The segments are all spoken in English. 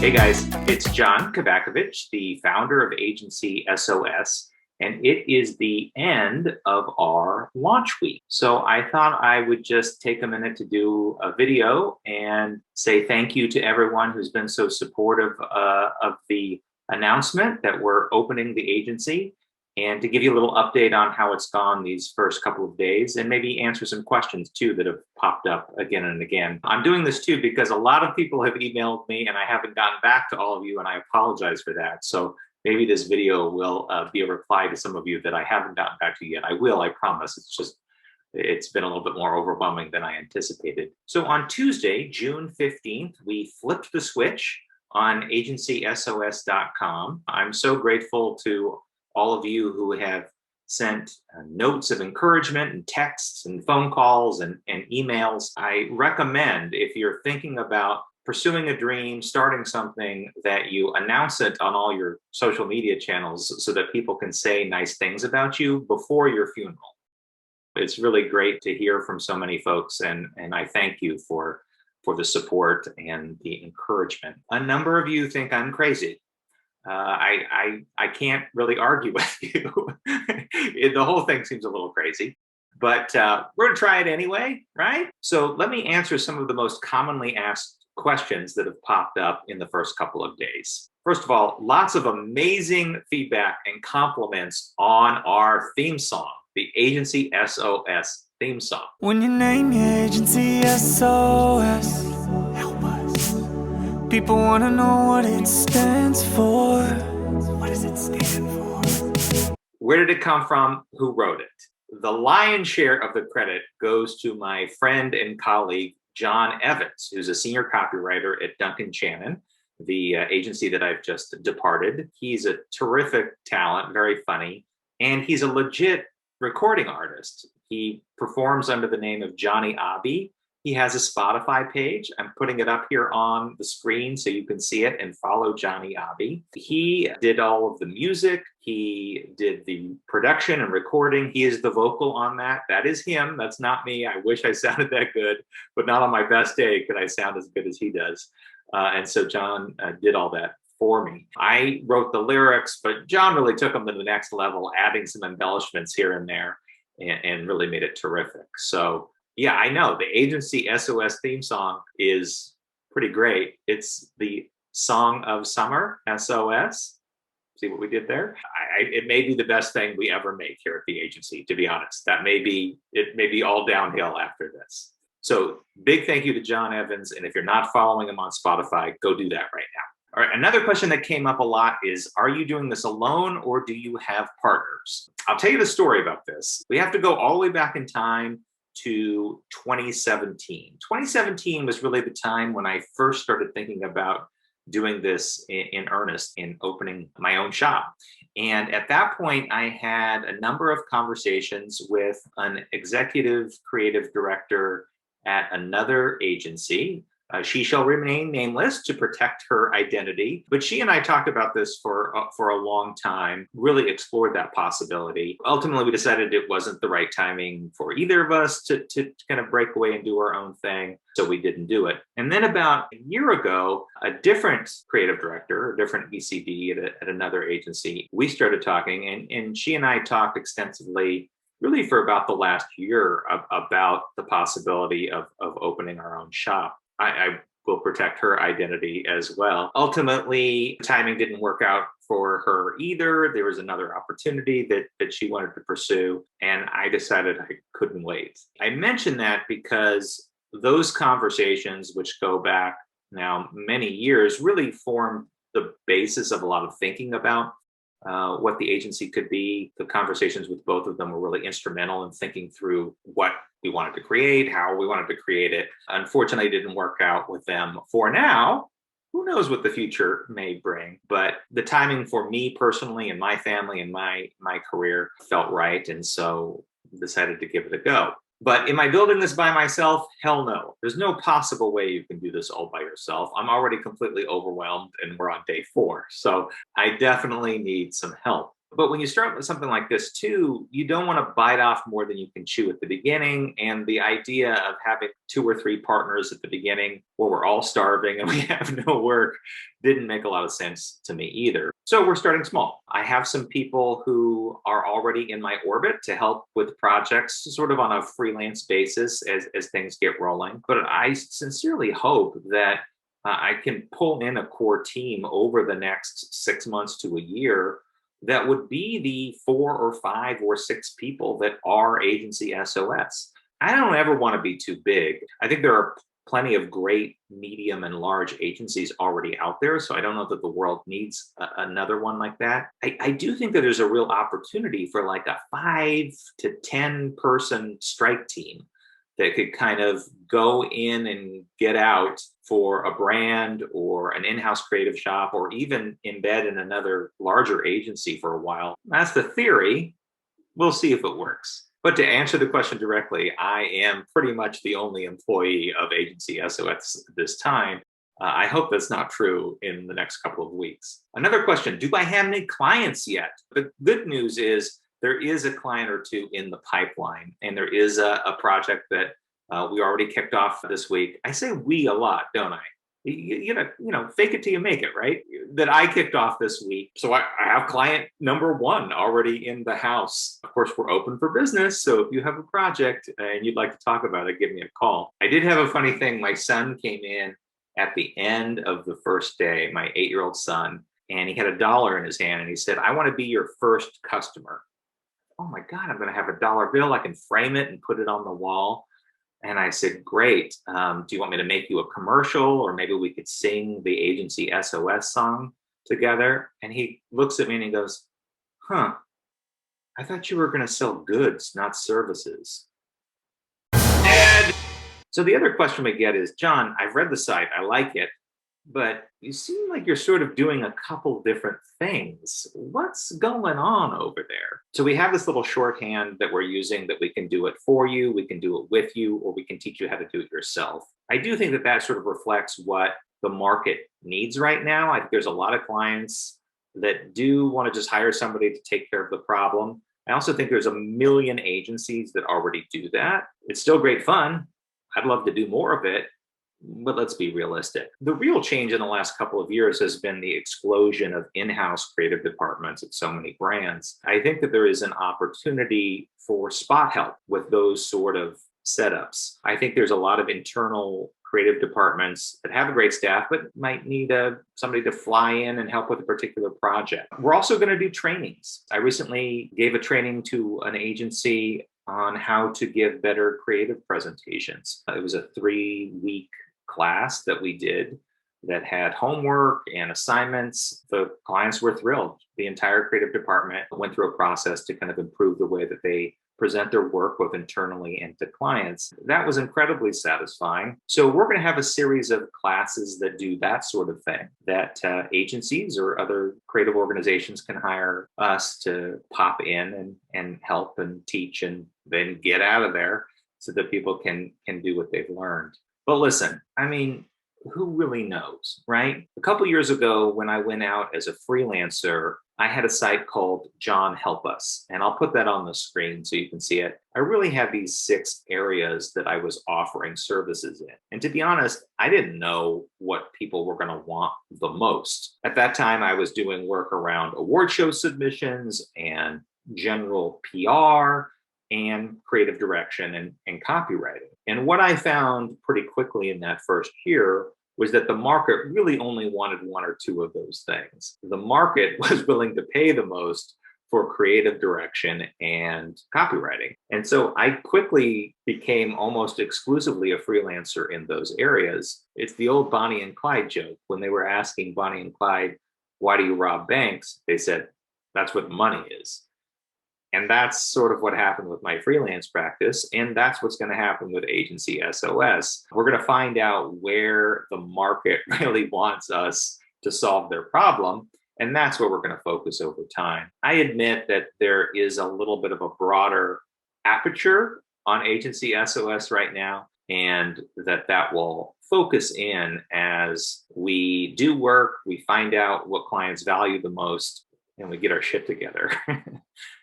Hey guys, it's John Kovakovich, the founder of agency SOS, and it is the end of our launch week. So I thought I would just take a minute to do a video and say thank you to everyone who's been so supportive of the announcement that we're opening the agency, and to give you a little update on how it's gone these first couple of days, and maybe answer some questions too that have popped up again and again. I'm doing this too because a lot of people have emailed me and I haven't gotten back to all of you, and I apologize for that. So maybe this video will be a reply to some of you that I haven't gotten back to yet. I will, I promise. It's been a little bit more overwhelming than I anticipated. So on Tuesday, June 15th, we flipped the switch on agencysos.com. I'm so grateful to all of you who have sent notes of encouragement and texts and phone calls and emails. I recommend, if you're thinking about pursuing a dream, starting something, that you announce it on all your social media channels so that people can say nice things about you before your funeral. It's really great to hear from so many folks, and I thank you for the support and the encouragement. A number of you think I'm crazy. I can't really argue with you. The whole thing seems a little crazy, but we're gonna try it anyway, right? So let me answer some of the most commonly asked questions that have popped up in the first couple of days. First of all, lots of amazing feedback and compliments on our theme song, the Agency SOS theme song. When you name your agency SOS, people want to know what it stands for. What does it stand for? Where did it come from? Who wrote it? The lion's share of the credit goes to my friend and colleague, John Evans, who's a senior copywriter at Duncan Shannon, the agency that I've just departed. He's a terrific talent, very funny, and he's a legit recording artist. He performs under the name of Johnny Abby. He has a Spotify page. I'm putting it up here on the screen so you can see it and follow Johnny Abby. He did all of the music. He did the production and recording. He is the vocal on that. That is him. That's not me. I wish I sounded that good, but not on my best day could I sound as good as he does. And so John did all that for me. I wrote the lyrics, but John really took them to the next level, adding some embellishments here and there, and really made it terrific. So yeah, I know the agency SOS theme song is pretty great. It's the song of summer, SOS. See what we did there? It may be the best thing we ever make here at the agency, to be honest. It may be all downhill after this. So big thank you to John Evans. And if you're not following him on Spotify, go do that right now. All right, another question that came up a lot is, are you doing this alone or do you have partners? I'll tell you the story about this. We have to go all the way back in time to 2017. 2017 was really the time when I first started thinking about doing this in earnest, in opening my own shop. And at that point, I had a number of conversations with an executive creative director at another agency. She shall remain nameless to protect her identity. But she and I talked about this for a long time, really explored that possibility. Ultimately, we decided it wasn't the right timing for either of us to kind of break away and do our own thing. So we didn't do it. And then about a year ago, a different creative director, a different ECD at another agency, we started talking, and she and I talked extensively really for about the last year about the possibility of opening our own shop. I will protect her identity as well. Ultimately, timing didn't work out for her either. There was another opportunity that she wanted to pursue, and I decided I couldn't wait. I mention that because those conversations, which go back now many years, really formed the basis of a lot of thinking about what the agency could be. The conversations with both of them were really instrumental in thinking through what we wanted to create, how we wanted to create it. Unfortunately, it didn't work out with them for now. Who knows what the future may bring, but the timing for me personally and my family and my career felt right, and so decided to give it a go. But am I building this by myself? Hell no. There's no possible way you can do this all by yourself. I'm already completely overwhelmed and we're on day 4. So I definitely need some help. But when you start with something like this too, you don't want to bite off more than you can chew at the beginning. And the idea of having 2 or 3 partners at the beginning where we're all starving and we have no work didn't make a lot of sense to me either. So we're starting small. I have some people who are already in my orbit to help with projects sort of on a freelance basis as things get rolling. But I sincerely hope that I can pull in a core team over the next 6 months to a year that would be the 4 or 5 or 6 people that are agency SOS. I don't ever want to be too big. I think there are plenty of great medium and large agencies already out there. So I don't know that the world needs another one like that. I do think that there's a real opportunity for like a 5 to 10 person strike team that could kind of go in and get out for a brand or an in-house creative shop, or even embed in another larger agency for a while. That's the theory. We'll see if it works. But to answer the question directly, I am pretty much the only employee of agency SOS at this time. I hope that's not true in the next couple of weeks. Another question, do I have any clients yet? The good news is there is a client or two in the pipeline, and there is a project that we already kicked off this week. I say we a lot, don't I? You know, fake it till you make it, right? That I kicked off this week. So I have client number 1 already in the house. Of course, we're open for business. So if you have a project and you'd like to talk about it, give me a call. I did have a funny thing. My son came in at the end of the first day, my 8-year-old son, and he had $1 in his hand and he said, "I want to be your first customer." Oh my God, I'm going to have a dollar bill. I can frame it and put it on the wall. And I said, "Great. Do you want me to make you a commercial, or maybe we could sing the agency SOS song together?" And he looks at me and he goes, "Huh, I thought you were going to sell goods, not services." Dead. So the other question we get is, "John, I've read the site. I like it, but you seem like you're sort of doing a couple different things. What's going on over there?" So we have this little shorthand that we're using that we can do it for you, we can do it with you, or we can teach you how to do it yourself. I do think that that sort of reflects what the market needs right now. I think there's a lot of clients that do want to just hire somebody to take care of the problem. I also think there's a million agencies that already do that. It's still great fun. I'd love to do more of it. But let's be realistic. The real change in the last couple of years has been the explosion of in-house creative departments at so many brands. I think that there is an opportunity for spot help with those sort of setups. I think there's a lot of internal creative departments that have a great staff, but might need somebody to fly in and help with a particular project. We're also going to do trainings. I recently gave a training to an agency on how to give better creative presentations. It was a 3-week class that we did that had homework and assignments. The clients were thrilled. The entire creative department went through a process to kind of improve the way that they present their work both internally and to clients. That was incredibly satisfying. So we're going to have a series of classes that do that sort of thing, that agencies or other creative organizations can hire us to pop in and help and teach and then get out of there so that people can do what they've learned. But listen, I mean, who really knows, right? A couple years ago, when I went out as a freelancer, I had a site called John Help Us, and I'll put that on the screen so you can see it. I really had these 6 areas that I was offering services in. And to be honest, I didn't know what people were going to want the most. At that time, I was doing work around award show submissions and general PR and creative direction and copywriting. And what I found pretty quickly in that first year was that the market really only wanted 1 or 2 of those things. The market was willing to pay the most for creative direction and copywriting. And so I quickly became almost exclusively a freelancer in those areas. It's the old Bonnie and Clyde joke. When they were asking Bonnie and Clyde, "Why do you rob banks?" They said, "That's what money is." And that's sort of what happened with my freelance practice. And that's what's going to happen with agency SOS. We're going to find out where the market really wants us to solve their problem. And that's where we're going to focus over time. I admit that there is a little bit of a broader aperture on agency SOS right now, and that will focus in as we do work, we find out what clients value the most, and we get our shit together.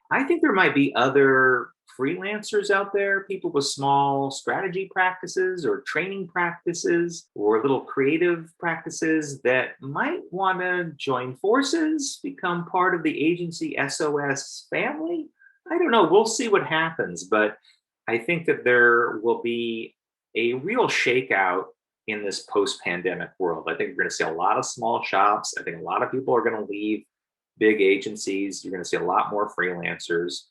I think there might be other freelancers out there, people with small strategy practices or training practices or little creative practices that might want to join forces, become part of the agency SOS family. I don't know. We'll see what happens, but I think that there will be a real shakeout in this post-pandemic world. I think we're going to see a lot of small shops. I think a lot of people are going to leave big agencies. You're going to see a lot more freelancers.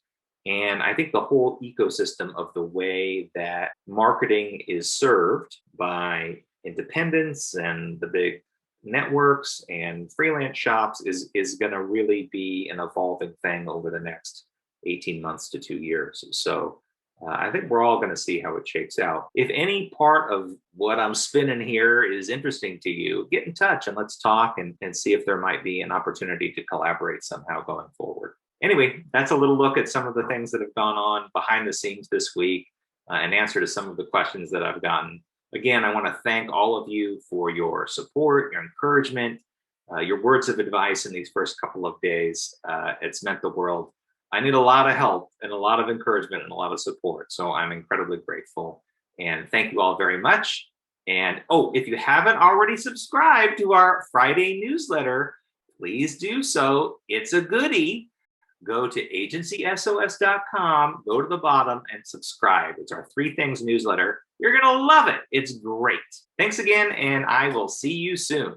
And I think the whole ecosystem of the way that marketing is served by independents and the big networks and freelance shops is going to really be an evolving thing over the next 18 months to 2 years. So I think we're all going to see how it shakes out. If any part of what I'm spinning here is interesting to you, get in touch and let's talk and see if there might be an opportunity to collaborate somehow going forward. Anyway, that's a little look at some of the things that have gone on behind the scenes this week, and answer to some of the questions that I've gotten. Again, I want to thank all of you for your support, your encouragement, your words of advice in these first couple of days. It's meant the world. I need a lot of help and a lot of encouragement and a lot of support. So I'm incredibly grateful. And thank you all very much. And if you haven't already subscribed to our Friday newsletter, please do so. It's a goodie. Go to agencysos.com, go to the bottom and subscribe. It's our 3 Things newsletter. You're going to love it. It's great. Thanks again, and I will see you soon.